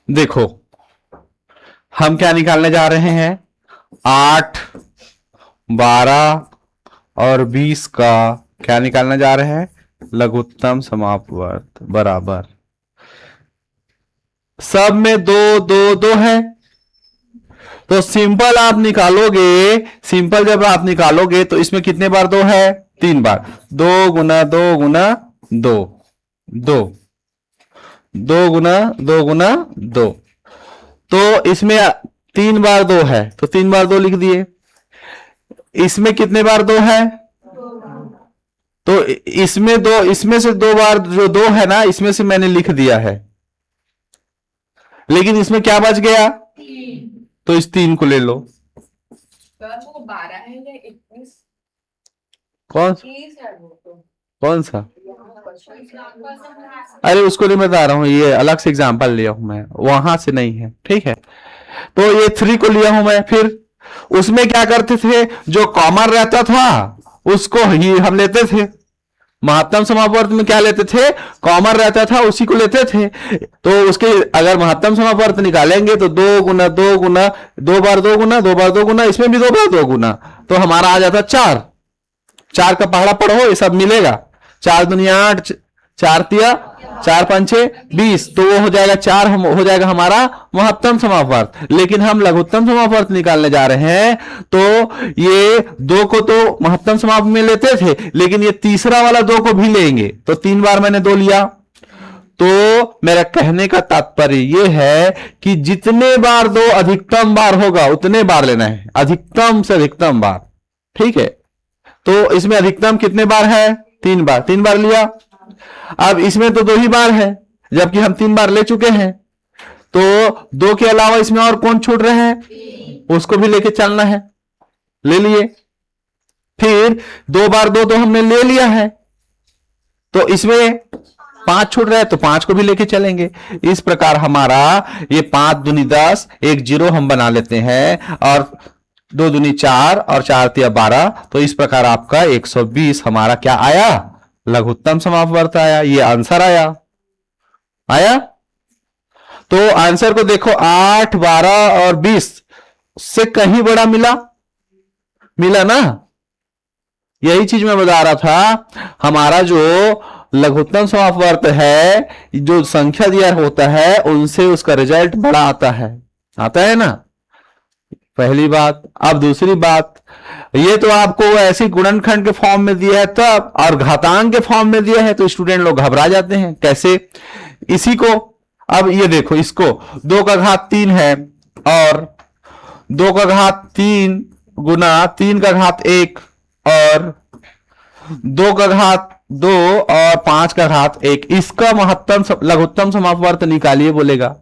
देखो हम क्या निकालने जा रहे हैं? 8, 12 और 20 का क्या निकालने जा रहे हैं? लघुत्तम समापवर्त बराबर, सब में 2 2 2 है। तो सिंपल आप निकालोगे, सिंपल जब आप निकालोगे तो इसमें कितने बार 2 है? 3 बार। 2 गुना 2 गुना 2 2। दो गुना दो। तो इसमें 3 बार 2 है तो 3 बार 2 लिख दिए। इसमें कितने बार 2 है? तो इसमें 2, इसमें से 2 बार जो 2 है ना, इसमें से मैंने लिख दिया है, लेकिन इसमें क्या बच गया? तो इस 3 को ले लो। वो 12 है या 21? कौन 30 है वो तो। कौन सा? अरे उसको नहीं बता रहा हूं, ये अलग से एग्जांपल लिया हूं मैं, वहां से नहीं है, ठीक है। तो ये 3 को लिया हूं मैं। फिर उसमें क्या करते थे, जो कॉमन रहता था उसको ही हम लेते थे। महत्तम समापवर्त में क्या लेते थे? कॉमन रहता था उसी को लेते थे। तो उसके अगर महत्तम समापवर्त निकालेंगे तो 2 गुना 2 गुना 2 बार 2 गुना 2 बार 2 गुना, इसमें भी 2 बार 2 गुना, तो हमारा आ जाता 4। 4 का पहाड़ा पढ़ो, ये सब मिलेगा। 4 दुनिया 8, 4 तिया 4 पंचे 20, तो वो हो जाएगा 4, हो जाएगा हमारा महत्तम समापवर्त। लेकिन हम लघुत्तम समापवर्त निकालने जा रहे हैं, तो ये 2 को तो महत्तम समाप में लेते थे, लेकिन ये तीसरा वाला 2 को भी लेंगे, तो 3 बार मैंने 2 लिया। तो मेरा कहने का तात्पर्य यह है कि जितने बार 2 अधिकतम बार होगा उतने बार लेना है, अधिकतम से अधिकतम बार, ठीक है। तो इसमें अधिकतम कितने बार है? 3 बार। 3 बार लिया। अब इसमें तो 2 ही बार है, जबकि हम 3 बार ले चुके हैं, तो 2 के अलावा इसमें और कौन छूट रहे हैं? उसको भी लेके चलना है, ले लिए। फिर 2 बार 2 तो हमने ले लिया है, तो इसमें 5 छूट रहे हैं, तो 5 को भी लेके चलेंगे। इस प्रकार हमारा ये 5 दूनी 10, एक 0 हम बना लेते हैं, और 2 दूनी 4 और 4 तिया 12। तो इस प्रकार आपका 120 हमारा क्या आया? लघुत्तम समापवर्त आया। ये आंसर आया। तो आंसर को देखो, 8, 12 और 20 से कहीं बड़ा मिला ना। यही चीज मैं बता रहा था, हमारा जो लघुत्तम समापवर्त है, जो संख्या दिया होता है उनसे उसका रिजल्ट बड़ा आता है ना, पहली बात। अब दूसरी बात, ये तो आपको ऐसी गुणनखंड के फॉर्म में दिया है तब, और घातांक के फॉर्म में दिया है तो स्टूडेंट लोग घबरा जाते हैं। कैसे? इसी को, अब ये देखो, इसको 2 का घात 3 है, और 2 का घात 3 गुना 3 का घात 1, और 2 का घात 2 और 5 का घात 1, इसका लघुत्तम समापवर्त निकालिए बोलेगा।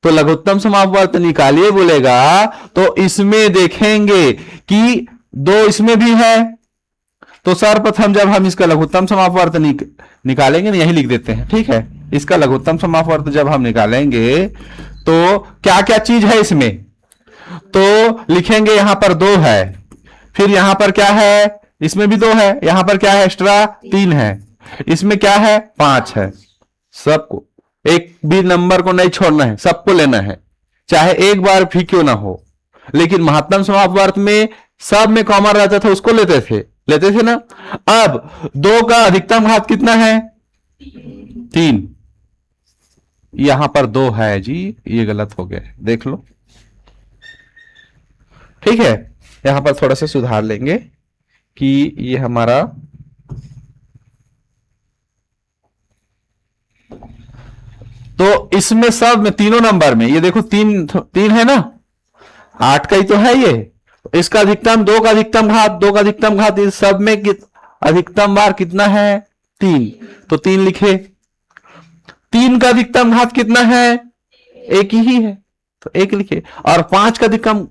तो लघुत्तम समापवर्त निकालिए बोलेगा, तो इसमें देखेंगे कि 2 इसमें भी है, तो सर्वप्रथम जब हम इसका लघुत्तम समापवर्त निकालेंगे ना, यही लिख देते हैं, ठीक है। इसका लघुत्तम समापवर्त जब हम निकालेंगे तो क्या क्या चीज है इसमें, तो लिखेंगे यहां पर 2 है, फिर यहां पर क्या है, इसमें भी 2 है, यहां पर क्या है एक्स्ट्रा 3 है, इसमें क्या है 5 है। सबको, एक भी नंबर को नहीं छोड़ना है, सबको लेना है, चाहे एक बार भी क्यों ना हो। लेकिन महत्तम समापवर्त में सब में कॉमन रहता था, उसको लेते थे ना। अब 2 का अधिकतम घात कितना है? 3। यहां पर 2 है जी, ये गलत हो गया, देख लो, ठीक है। यहां पर थोड़ा सा सुधार लेंगे कि ये हमारा तो इसमें सब में तीनों नंबर में ये देखो 3 है ना, 8 का ही तो है ये। इसका अधिकतम 2 का अधिकतम घात 2 का अधिकतम घात, इस सब में अधिकतम बार कितना है? 3, तो 3 लिखे। 3 का अधिकतम घात कितना है? 1 ही है, तो 1 लिखे। और 5 का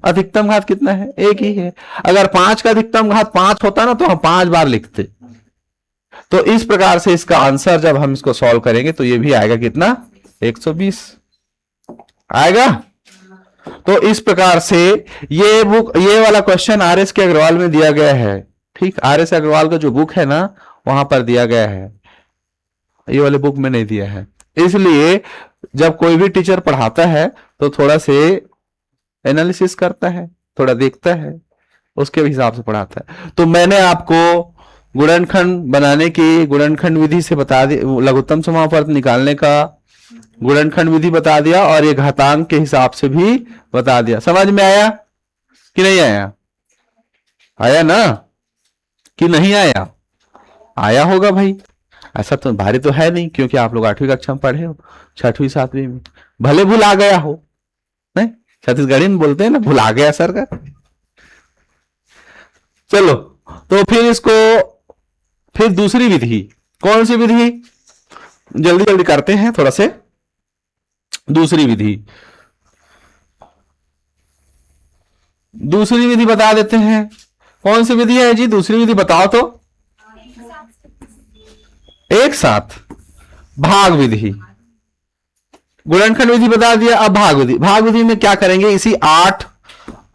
अधिकतम घात कितना है? 1 ही है। अगर 5 का अधिकतम घात 5 होता ना तो हम 5 बार लिखते। तो इस प्रकार से इसका आंसर जब हम इसको सॉल्व करेंगे तो ये भी आएगा कितना? 120 आएगा। तो इस प्रकार से ये वाला क्वेश्चन आर.एस. के अग्रवाल में दिया गया है, ठीक। आर.एस. अग्रवाल का जो बुक है ना, वहां पर दिया गया है, ये वाले बुक में नहीं दिया है। इसलिए जब कोई भी टीचर पढ़ाता है तो थोड़ा से एनालिसिस करता है, थोड़ा देखता है, उसके हिसाब से पढ़ाता है। तो मैंने आपको गुणनखंड बनाने की गुणनखंड विधि से बता दी, लघुत्तम समापवर्त निकालने का गुणनखंड विधि बता दिया, और ये घातांक के हिसाब से भी बता दिया। समझ में आया कि नहीं आया? आया ना कि नहीं आया? आया होगा भाई। ऐसा तो भारी तो है नहीं, क्योंकि आप लोग 8वीं कक्षा में पढ़े हो, 6वीं 7वीं में। भले भुला गया हो, नहीं, छत्तीसगढ़ी में बोलते हैं ना, भुला गया सर का। चलो, तो फिर इसको, फिर दूसरी विधि, कौन सी विधि, जल्दी जल्दी करते हैं थोड़ा से। दूसरी विधि, दूसरी विधि बता देते हैं। कौन सी विधि है जी, दूसरी विधि बताओ तो। एक साथ भाग विधि, गुणनखंड विधि बता दिया। अब भाग विधि, भाग विधि में क्या करेंगे, इसी 8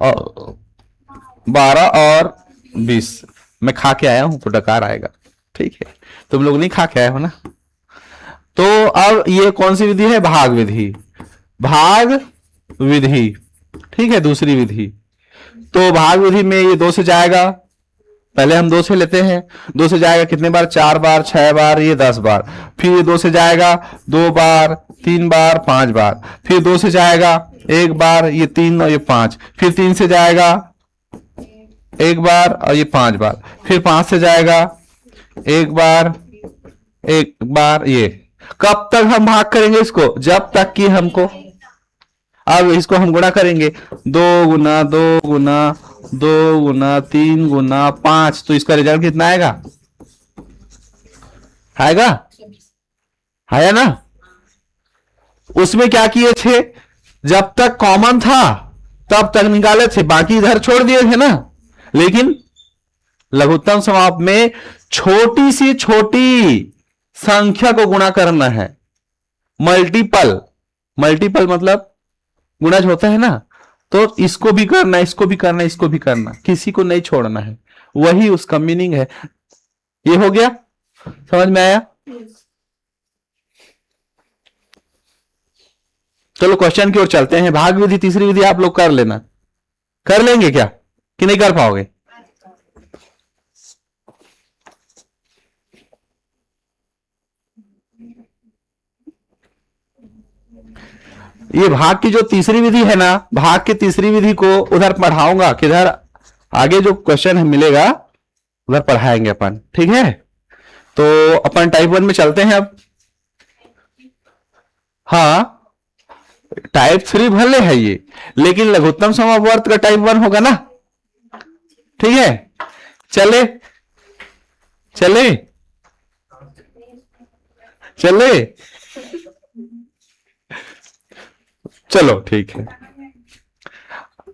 और 12 और 20 मैं खा के आया हूं तो डकार आएगा, ठीक है, तुम लोग नहीं खा के आए हो ना। तो अब ये कौन सी विधि है, भाग विधि, भाग विधि, ठीक है, दूसरी विधि। तो भाग विधि में ये 2 से जाएगा, पहले हम 2 से लेते हैं, 2 से जाएगा कितने बार, 4 बार, 6 बार, ये 10 बार। फिर ये 2 से जाएगा 2 बार, 3 बार, 5 बार। फिर 2 से जाएगा 1 बार, ये 3 और ये 5। फिर 3 से जाएगा 1 बार और ये 5 बार। फिर 5 से जाएगा 1 बार, 1 बार, ये। कब तक हम भाग करेंगे इसको, जब तक कि हमको, अब इसको हम गुणा करेंगे, 2 गुना 2 गुना 2 गुना 3 गुना 5, तो इसका रिजल्ट कितना आएगा, आएगा, आया ना। उसमें क्या किए थे, जब तक कॉमन था तब तक निकाले थे, बाकी इधर छोड़ दिए थे ना। लेकिन लघुत्तम समाप्त में छोटी सी छोटी संख्या को गुणा करना है, मल्टीपल, मल्टीपल मतलब गुणज होता है ना, तो इसको भी करना, इसको भी करना, इसको भी करना, किसी को नहीं छोड़ना है, वही उसका मीनिंग है। ये हो गया, समझ में आया। चलो क्वेश्चन की ओर चलते हैं। भाग विधि तीसरी विधि आप लोग कर लेना, कर लेंगे क्या कि नहीं कर पाओगे, ये भाग की जो तीसरी विधि है ना, भाग की तीसरी विधि को उधर पढ़ाऊंगा, किधर आगे जो क्वेश्चन मिलेगा उधर पढ़ाएंगे अपन, ठीक है। तो अपन टाइप 1 में चलते हैं अब। हाँ, टाइप 3 भले है ये, लेकिन लघुत्तम समापवर्त का टाइप 1 होगा ना, ठीक है। चले चले चले, चलो ठीक है,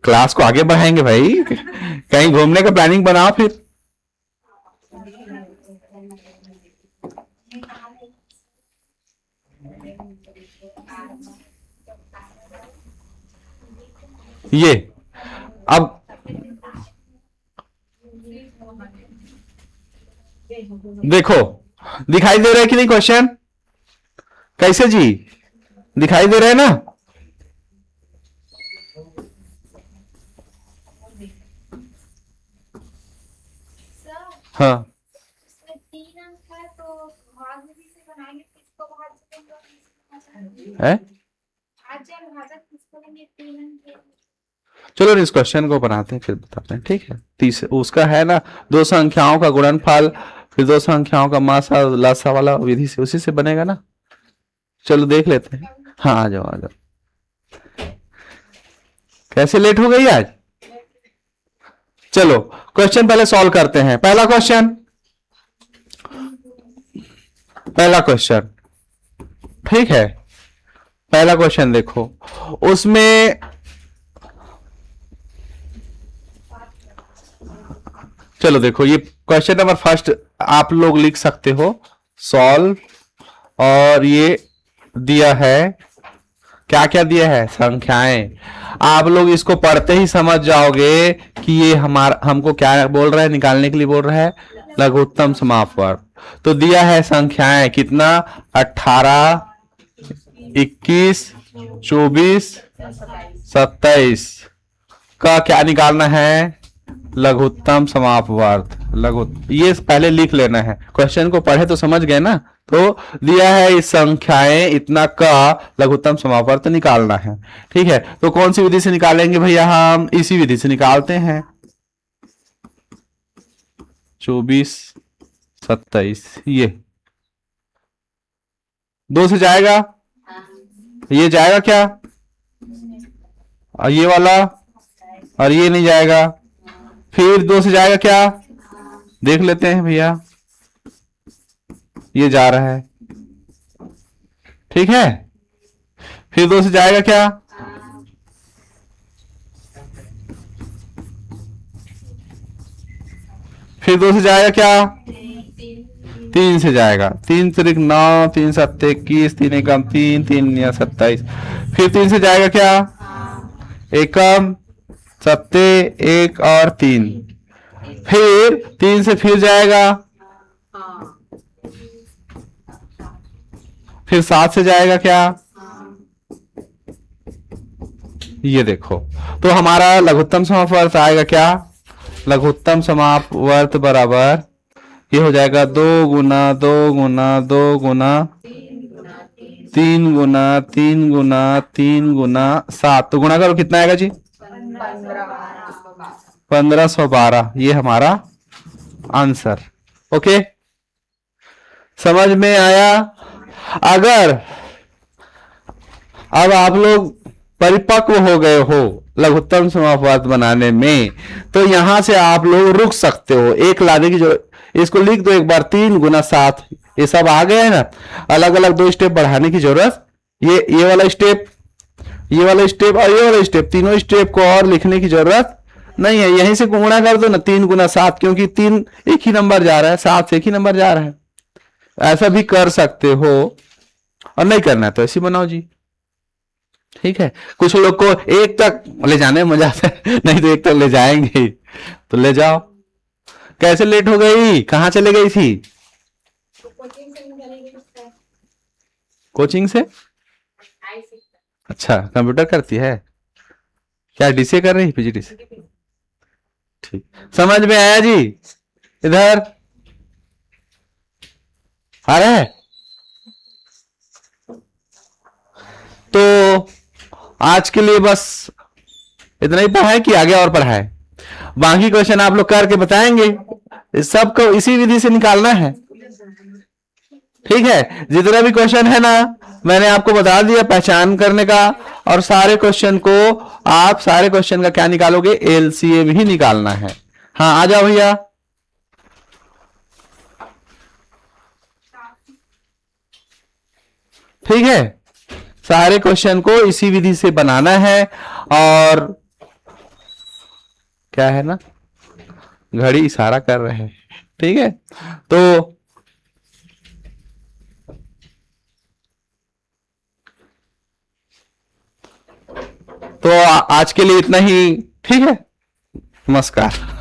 क्लास को आगे बढ़ाएंगे भाई, कहीं घूमने का प्लानिंग बनाओ फिर। ये अब देखो, दिखाई दे रहा है कि नहीं क्वेश्चन, कैसे जी, दिखाई दे रहा है ना। हाँ, इसमें 3 अंक है तो भाग विधि से बनाएंगे, किसको भाग से है, भाज्य भाजक किसको लेंगे, 3 अंक है। चलो इस क्वेश्चन को बनाते हैं फिर बताते हैं, ठीक है। उसका है ना, 2 संख्याओं का गुणनफल, फिर 2 संख्याओं का मासा लासा वाला विधि से, उसी से बनेगा ना। चलो देख लेते हैं। हाँ आ जाओ आ जाओ, कैसे लेट हो गई आज। चलो क्वेश्चन पहले सॉल्व करते हैं। पहला क्वेश्चन, पहला क्वेश्चन, ठीक है। पहला क्वेश्चन देखो, उसमें चलो देखो, ये क्वेश्चन नंबर फर्स्ट आप लोग लिख सकते हो, सॉल्व, और ये दिया है, क्या क्या दिया है, संख्याएं। आप लोग इसको पढ़ते ही समझ जाओगे कि ये हमारा, हमको क्या बोल रहा है, निकालने के लिए बोल रहा है, लघुत्तम समापवर्त। तो दिया है संख्याएं, कितना, 18, 21, 24, 27 का क्या निकालना है, लघुत्तम समापवर्त। ये पहले लिख लेना है, क्वेश्चन को पढ़े तो समझ गए ना। तो दिया है इस संख्याएं इतना का लघुत्तम समापवर्त निकालना है, ठीक है। तो कौन सी विधि से निकालेंगे भैया, हम इसी विधि से निकालते हैं, 24, 27, ये 2 से जाएगा, ये जाएगा क्या, और ये वाला, और ये नहीं जाएगा। फिर 2 से जाएगा क्या, देख लेते हैं भैया, ये जा रहा है, ठीक है। फिर 2 से जाएगा क्या, फिर 2 से जाएगा क्या, 3 से जाएगा। 3 त्रिक 9, 3 सत्ते 21, 3 एकम 3, 3 या 27। फिर 3 से जाएगा क्या, एकम सत्ते 1 और 3। फिर 3 से फिर जाएगा, फिर 7 से जाएगा क्या, ये देखो। तो हमारा लघुत्तम समापवर्त आएगा क्या, लघुत्तम समापवर्त बराबर ये हो जाएगा 2 गुना 2 गुना 2 गुना 3 गुना 3 गुना 3 गुना 7। तो गुणा करो कितना आएगा जी, 1512। ये हमारा आंसर। ओके, समझ में आया। अगर अब आप लोग परिपक्व हो गए हो लघुत्तम समापवर्त बनाने में, तो यहां से आप लोग रुक सकते हो। एक लाने की जो, इसको लिख दो एक बार, 3 गुना 7, ये सब आ गए है ना। अलग अलग 2 स्टेप बढ़ाने की जरूरत, ये वाला स्टेप, ये वाला स्टेप और ये वाला स्टेप, तीनों स्टेप को और लिखने की जरूरत नहीं है। यहीं से गुणा कर दो ना, 3 गुना 7, क्योंकि 3 एक ही नंबर जा रहा है, 7 एक ही नंबर जा रहा है। ऐसा भी कर सकते हो, और नहीं करना है तो ऐसे बनाओ जी, ठीक है। कुछ लोग को 1 तक ले जाने में मजा आता है, नहीं तो 1 तक ले जाएंगे, तो ले जाओ। कैसे लेट हो गई, कहां चले गई थी, कोचिंग से। अच्छा, कंप्यूटर करती है क्या, डीसीए कर रही, पीजीडी से, ठीक। समझ में आया जी, इधर आ रहा है। तो आज के लिए बस इतना ही पढ़ाए कि आगे और पढ़ाए, बाकी क्वेश्चन आप लोग करके बताएंगे। सबको इसी विधि से निकालना है, ठीक है। जितना भी क्वेश्चन है ना, मैंने आपको बता दिया पहचान करने का, और सारे क्वेश्चन को आप सारे क्वेश्चन का क्या निकालोगे, एलसीएम ही निकालना है। हाँ, आ जाओ भैया। ठीक है, सारे क्वेश्चन को इसी विधि से बनाना है। और क्या है ना, घड़ी इशारा कर रहे हैं, ठीक है। तो आज के लिए इतना ही, ठीक है। नमस्कार।